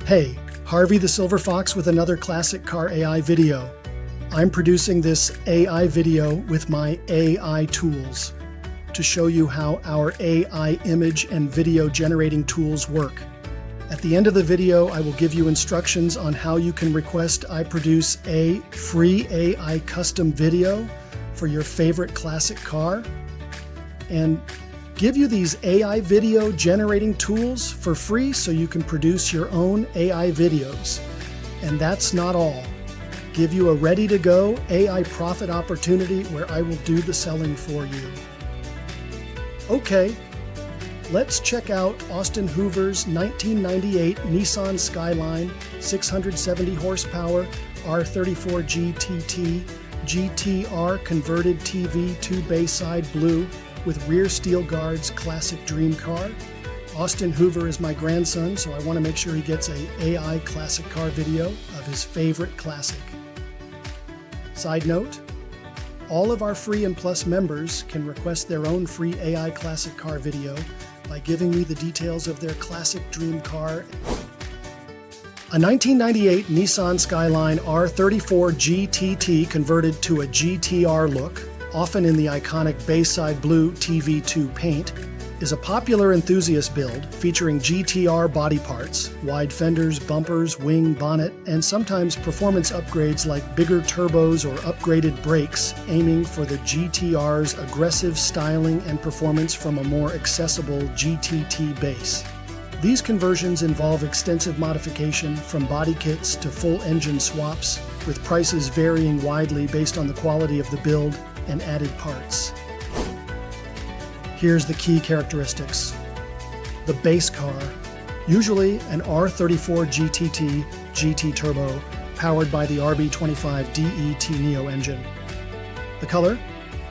Hey, Harvey the Silver Fox with another classic car AI video. I'm producing this AI video with my AI tools to show you how our AI image and video generating tools work. At the end of the video, I will give you instructions on how you can request I produce a free AI custom video for your favorite classic car and give you these AI video generating tools for free so you can produce your own AI videos. And that's not all. Give you a ready-to-go AI profit opportunity where I will do the selling for you. Okay, let's check out Austin Hoover's 1998 Nissan Skyline 670 horsepower R34 GTT GTR converted TV to Bayside blue with rear steel guards classic dream car. Austin Hoover is my grandson, so I want to make sure he gets an AI classic car video of his favorite classic. Side note, all of our free and plus members can request their own free AI classic car video by giving me the details of their classic dream car. A 1998 Nissan Skyline R34 GTT converted to a GTR look, often in the iconic Bayside blue TV2 paint, is a popular enthusiast build featuring GTR body parts, wide fenders, bumpers, wing, bonnet, and sometimes performance upgrades like bigger turbos or upgraded brakes, aiming for the GTR's aggressive styling and performance from a more accessible GTT base. These conversions involve extensive modification from body kits to full engine swaps, with prices varying widely based on the quality of the build and added parts. Here's the key characteristics. The base car, usually an R34 GTT GT Turbo powered by the RB25 DET Neo engine. The color,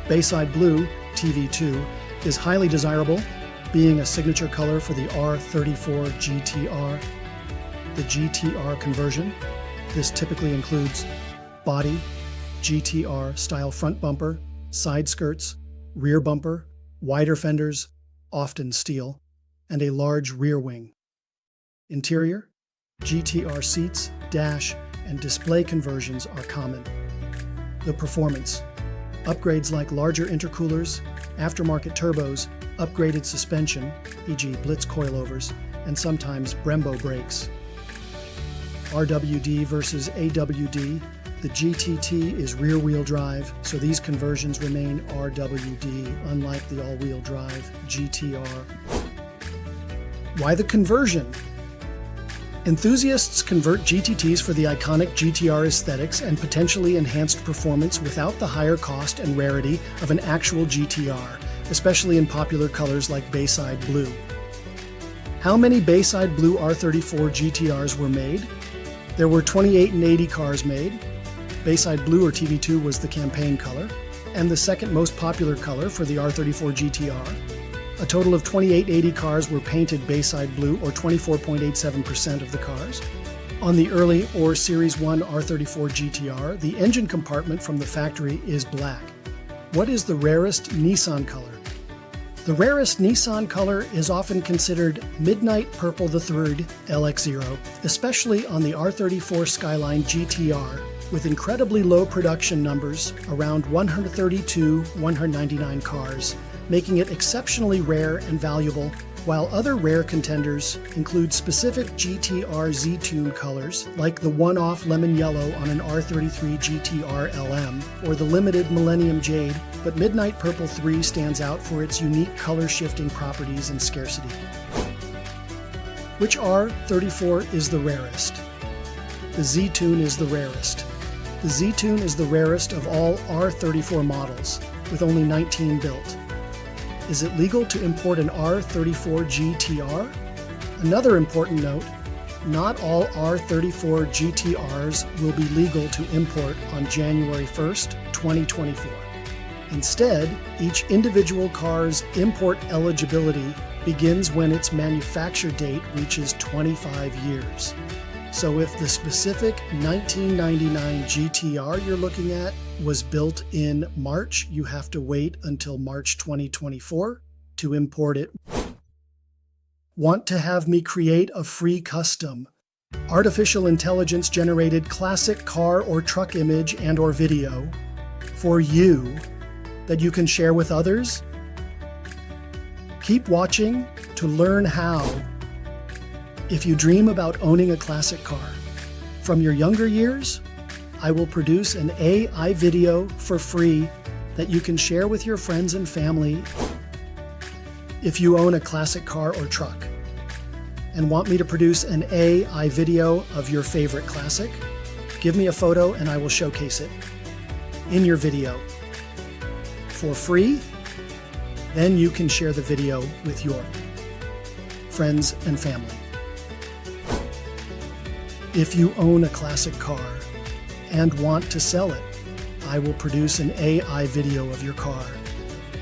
Bayside Blue TV2, is highly desirable, being a signature color for the R34 GTR. The GTR conversion, this typically includes body, GTR style front bumper, side skirts, rear bumper, wider fenders, often steel, and a large rear wing. Interior, GTR seats, dash, and display conversions are common. The performance, upgrades like larger intercoolers, aftermarket turbos, upgraded suspension, e.g. Blitz coilovers, and sometimes Brembo brakes. RWD versus AWD, the GTT is rear-wheel drive, so these conversions remain RWD, unlike the all-wheel drive GTR. Why the conversion? Enthusiasts convert GTTs for the iconic GTR aesthetics and potentially enhanced performance without the higher cost and rarity of an actual GTR, especially in popular colors like Bayside Blue. How many Bayside Blue R34 GTRs were made? There were 28 and 80 cars made. Bayside Blue or TV2 was the campaign color, and the second most popular color for the R34 GTR. A total of 2880 cars were painted Bayside Blue, or 24.87% of the cars. On the early or Series 1 R34 GTR, the engine compartment from the factory is black. What is the rarest Nissan color? The rarest Nissan color is often considered Midnight Purple III LX0, especially on the R34 Skyline GTR, with incredibly low production numbers, around 132-199 cars, making it exceptionally rare and valuable, while other rare contenders include specific GTR Z-Tune colors, like the one-off lemon yellow on an R33 GTR LM, or the limited Millennium Jade, but Midnight Purple 3 stands out for its unique color-shifting properties and scarcity. Which R34 is the rarest? The Z-Tune is the rarest. The Z-Tune is the rarest of all R34 models, with only 19 built. Is it legal to import an R34 GTR? Another important note, not all R34 GTRs will be legal to import on January 1st, 2024. Instead, each individual car's import eligibility begins when its manufacture date reaches 25 years. So if the specific 1999 GTR you're looking at was built in March, you have to wait until March 2024 to import it. Want to have me create a free custom artificial intelligence generated classic car or truck image and or video for you that you can share with others. Keep watching to learn how. If you dream about owning a classic car from your younger years, I will produce an AI video for free that you can share with your friends and family. If you own a classic car or truck and want me to produce an AI video of your favorite classic, give me a photo and I will showcase it in your video for free. Then you can share the video with your friends and family. If you own a classic car and want to sell it, I will produce an AI video of your car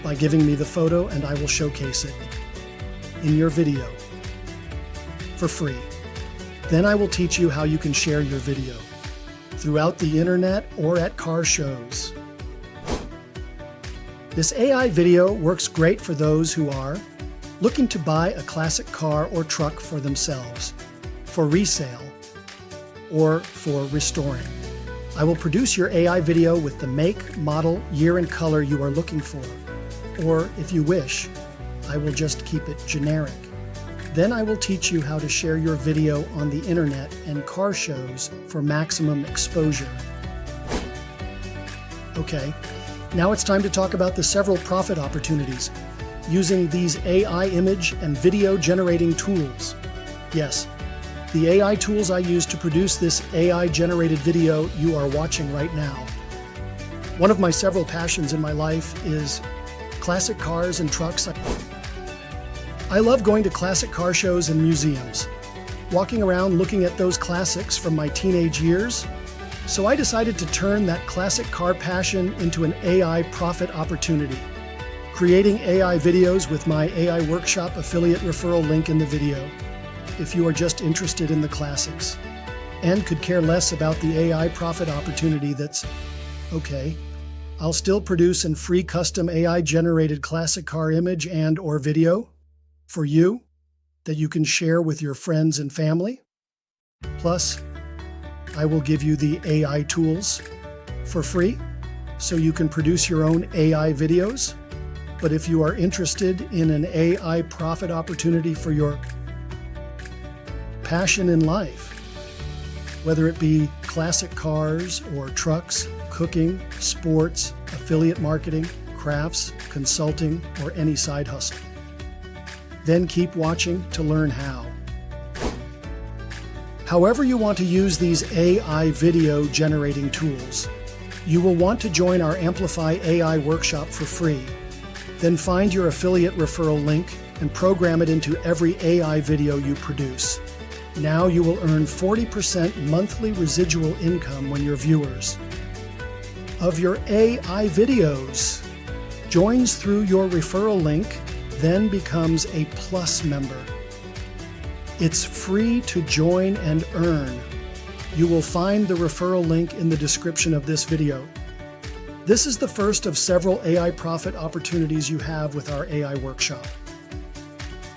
by giving me the photo and I will showcase it in your video for free. Then I will teach you how you can share your video throughout the internet or at car shows. This AI video works great for those who are looking to buy a classic car or truck for themselves, for resale, or for restoring. I will produce your AI video with the make, model, year, and color you are looking for. Or if you wish, I will just keep it generic. Then I will teach you how to share your video on the internet and car shows for maximum exposure. Okay, now it's time to talk about the several profit opportunities using these AI image and video generating tools. Yes, the AI tools I use to produce this AI-generated video you are watching right now. One of my several passions in my life is classic cars and trucks. I love going to classic car shows and museums, walking around looking at those classics from my teenage years. So I decided to turn that classic car passion into an AI profit opportunity, creating AI videos with my AI Workshop affiliate referral link in the video. If you are just interested in the classics and could care less about the AI profit opportunity, that's okay. I'll still produce and free custom AI generated classic car image and or video for you that you can share with your friends and family. Plus, I will give you the AI tools for free so you can produce your own AI videos. But if you are interested in an AI profit opportunity for your passion in life, whether it be classic cars or trucks, cooking, sports, affiliate marketing, crafts, consulting, or any side hustle, then keep watching to learn how. However you want to use these AI video generating tools, you will want to join our Amplify AI workshop for free. Then find your affiliate referral link and program it into every AI video you produce. Now you will earn 40% monthly residual income when your viewers of your AI videos joins through your referral link, then becomes a Plus member. It's free to join and earn. You will find the referral link in the description of this video. This is the first of several AI profit opportunities you have with our AI workshop.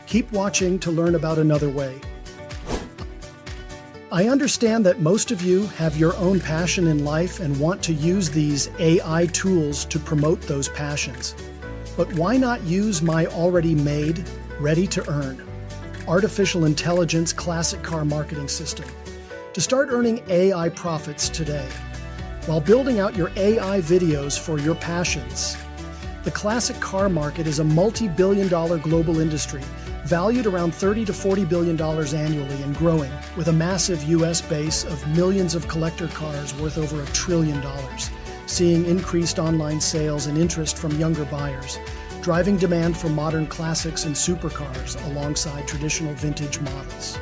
Keep watching to learn about another way. I understand that most of you have your own passion in life and want to use these AI tools to promote those passions. But why not use my already made, ready to earn, artificial intelligence classic car marketing system to start earning AI profits today while building out your AI videos for your passions? The classic car market is a multi-billion-dollar global industry valued around $30 to $40 billion annually and growing, with a massive U.S. base of millions of collector cars worth over $1 trillion, seeing increased online sales and interest from younger buyers, driving demand for modern classics and supercars alongside traditional vintage models.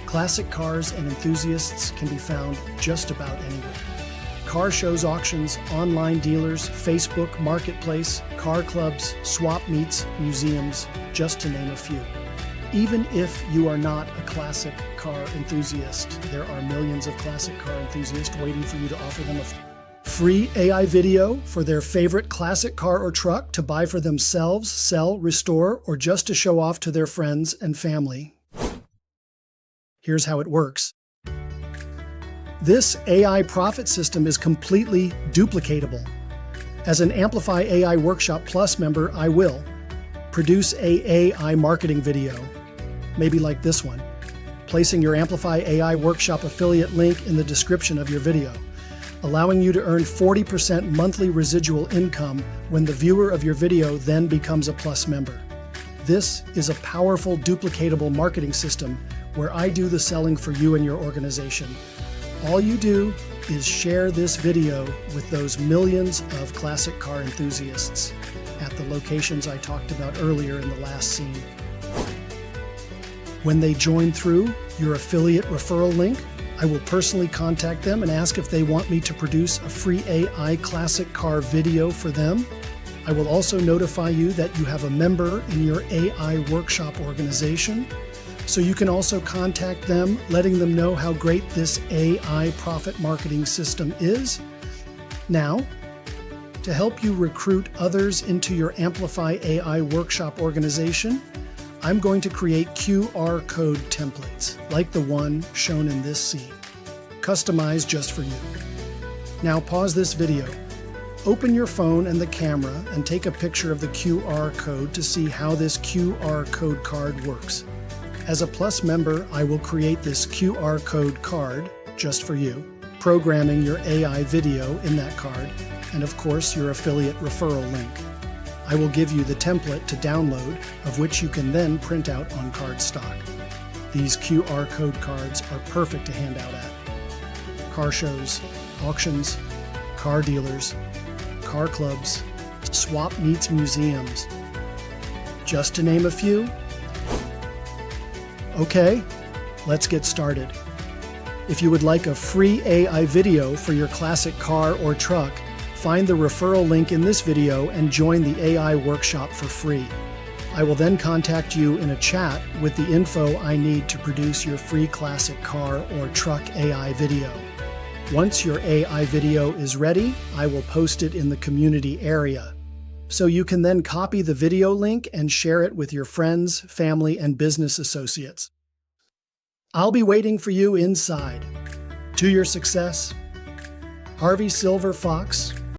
Classic cars and enthusiasts can be found just about anywhere. Car shows, auctions, online dealers, Facebook, marketplace, car clubs, swap meets, museums, just to name a few. Even if you are not a classic car enthusiast, there are millions of classic car enthusiasts waiting for you to offer them a free AI video for their favorite classic car or truck to buy for themselves, sell, restore, or just to show off to their friends and family. Here's how it works. This AI profit system is completely duplicatable. As an Amplify AI Workshop Plus member, I will produce a AI marketing video, maybe like this one, placing your Amplify AI Workshop affiliate link in the description of your video, allowing you to earn 40% monthly residual income when the viewer of your video then becomes a Plus member. This is a powerful, duplicatable marketing system where I do the selling for you and your organization. All you do is share this video with those millions of classic car enthusiasts at the locations I talked about earlier in the last scene. When they join through your affiliate referral link, I will personally contact them and ask if they want me to produce a free AI classic car video for them. I will also notify you that you have a member in your AI workshop organization, so you can also contact them, letting them know how great this AI profit marketing system is. Now, to help you recruit others into your Amplify AI workshop organization, I'm going to create QR code templates, like the one shown in this scene, customized just for you. Now pause this video, open your phone and the camera, and take a picture of the QR code to see how this QR code card works. As a Plus member, I will create this QR code card just for you, programming your AI video in that card, and of course your affiliate referral link. I will give you the template to download, of which you can then print out on cardstock. These QR code cards are perfect to hand out at car shows, auctions, car dealers, car clubs, swap meets museums, just to name a few. Okay, let's get started. If you would like a free AI video for your classic car or truck, find the referral link in this video and join the AI workshop for free. I will then contact you in a chat with the info I need to produce your free classic car or truck AI video. Once your AI video is ready, I will post it in the community area. So you can then copy the video link and share it with your friends, family, and business associates. I'll be waiting for you inside. To your success, Harvey Silver Fox,